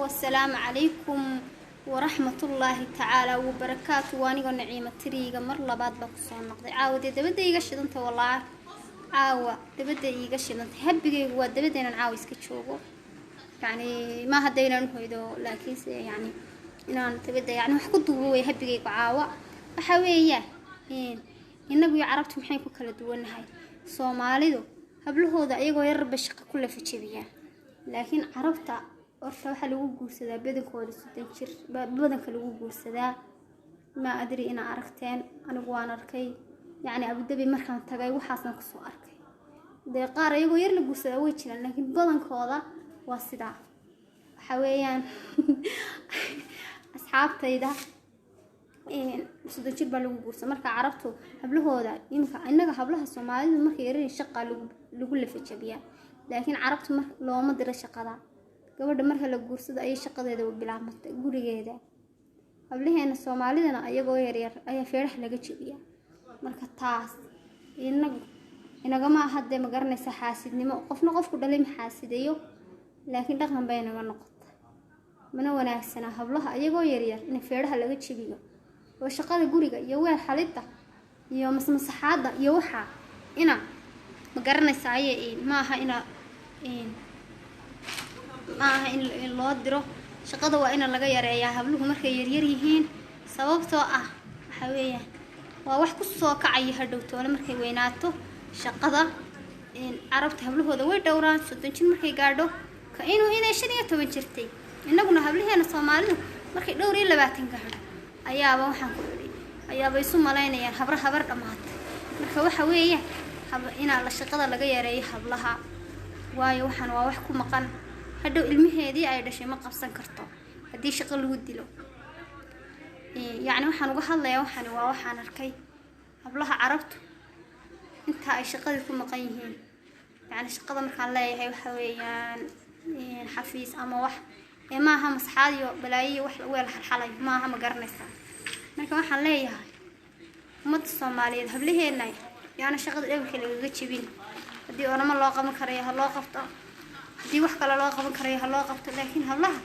والسلام عليكم ورحمة الله تعالى وبركاته. وانيقو نعيمة تريقة مر لباد بقصون نقضي عاوة دبدا يقشد انت والله عاوة دبدا يقشد انت هبقي هو دبدا نعاوة يسكتشوقو يعني ما هدينا نهيدو لكن يعني inaan tabada yani wax ku duubay habigayga caawa waxa weeyaa inagu carabtu maxay ku kala duwanahay Soomaalidu hablahooda ayagoo yar bashqa ku la fajibiyaan laakiin carabta orta waxa lagu guursadaa badankooda 60 jir badanka lagu guursadaa ma adri ina aragteen anigu waan arkay yani Abu Dhabi markaan tagay waxaasan ku soo arkay deeqaar ayagoo yar la guursadaa way jiraan laakiin badankooda waa sidaa waxa weeyaan asxaabtayda sidoo baa lagu guursan marka carabtu hablahooda imka inaga hablaha Soomaalidu markay yareen shaqo lagu lafajabiyaa laakiin carabtu mar looma diro shaqada gabadha marka la guursado ay shaqadeeda u bilaabmatay gurigeeda hablaheena Soomaalidana ayagoo yar yar ayaa feerax laga jabiyaa marka taas inaga ma hadda ma garanaysa xaasidnimo qofna qofku dhalay ma xaasidayo laakiin dhaqan bay naga noqotay mana wanaagsana hablaha ayagoo yar yar in feeraha laga jabiyo oo shaqada guriga iyo weel xalida iyo masmasaxaada iyo waxa ina ma garanaysa ayay maaha in loo diro shaqada waa in laga yareeyaa habluhu markay yar yar yihiin sababtoo ah waxa weeyaan waa wax ku soo kacay hadhowtoona markay weynaato shaqada carabta hablahooda way dhowraan 30 jir markay gaadho ka inuu inay 15 jirtay inaguna hablaheena Soomaalidu markay dhowr iyo 20 gaadho ayaaba waxaan ku dhigay ayaaba isu maleynayaan habar dhamaatay marka waxa weeyaan ina la shaqada laga yareeyo hablaha waayo waxaan waa wax ku maqan hadhow ilmaheedii ay dhashay ma qabsan karto hadii shaqo lagu dilo yani waxaan uga hadlayaa waxaan arkay hablaha carabtu inta ay shaqada ku maqan yihiin yani shaqada markaan leeyahay waxa weeyaan xafiis ama wax maaha masxaadiyo balaayiyo wax weel xalxalay maaha ma garanaysaa marka waxaan leeyahay ummadda Soomaaliyeed hablaheena yaana shaqada dhabarka laga jabin hadii orama loo qaban karayo ha loo qabto hadii wax kale loo qaban karayo ha loo qabto laakiin hablaha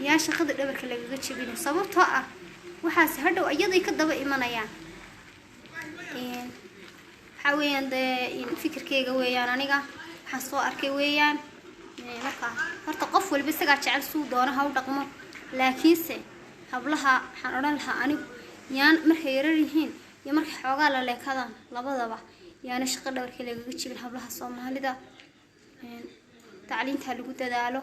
yaa shaqada dhabarka laga jabin sababtoo ah waxaas hadhow ayaday ka daba imanayaan waxa weeyaan fikirkeyga weeyaan aniga waxaan soo arkay weeyaan marka horta qof walba isaga jecel suu doonaha u dhaqmo laakiinse hablaha waxaan oran lahaa anigu yaan markay yarar yihiin iyo markay xoogaa la leekadaan labadaba yaana shaqo dhabarkii laga jibin hablaha Soomaalida tacliinta lagu dadaalo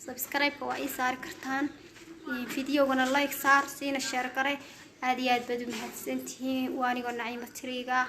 subscribe waa ii saari kartaan fiidiyowgana like saar siina share garay aad iyo aad baad u mahadsantihiin waaniga Naciima Tiriiga